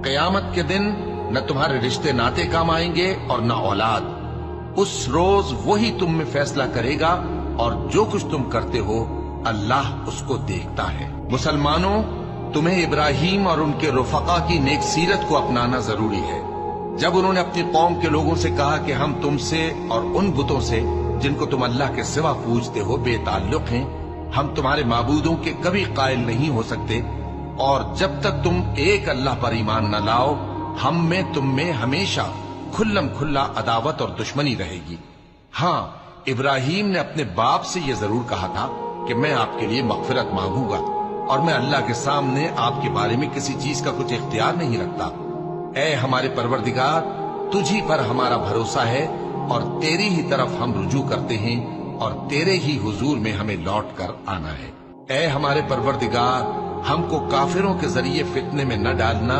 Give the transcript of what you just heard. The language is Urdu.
قیامت کے دن نہ تمہارے رشتے ناتے کام آئیں گے اور نہ اولاد۔ اس روز وہی تم میں فیصلہ کرے گا اور جو کچھ تم کرتے ہو اللہ اس کو دیکھتا ہے۔ مسلمانوں، تمہیں ابراہیم اور ان کے رفقا کی نیک سیرت کو اپنانا ضروری ہے۔ جب انہوں نے اپنی قوم کے لوگوں سے کہا کہ ہم تم سے اور ان بتوں سے جن کو تم اللہ کے سوا پوجتے ہو بے تعلق ہیں، ہم تمہارے معبودوں کے کبھی قائل نہیں ہو سکتے، اور جب تک تم ایک اللہ پر ایمان نہ لاؤ ہم میں تم میں ہمیشہ کھلم کھلا عداوت اور دشمنی رہے گی۔ ہاں، ابراہیم نے اپنے باپ سے یہ ضرور کہا تھا کہ میں آپ کے لیے مغفرت مانگوں گا اور میں اللہ کے سامنے آپ کے بارے میں کسی چیز کا کچھ اختیار نہیں رکھتا۔ اے ہمارے پروردگار، تجھی پر ہمارا بھروسہ ہے اور تیری ہی طرف ہم رجوع کرتے ہیں اور تیرے ہی حضور میں ہمیں لوٹ کر آنا ہے۔ اے ہمارے پروردگار، ہم کو کافروں کے ذریعے فتنے میں نہ ڈالنا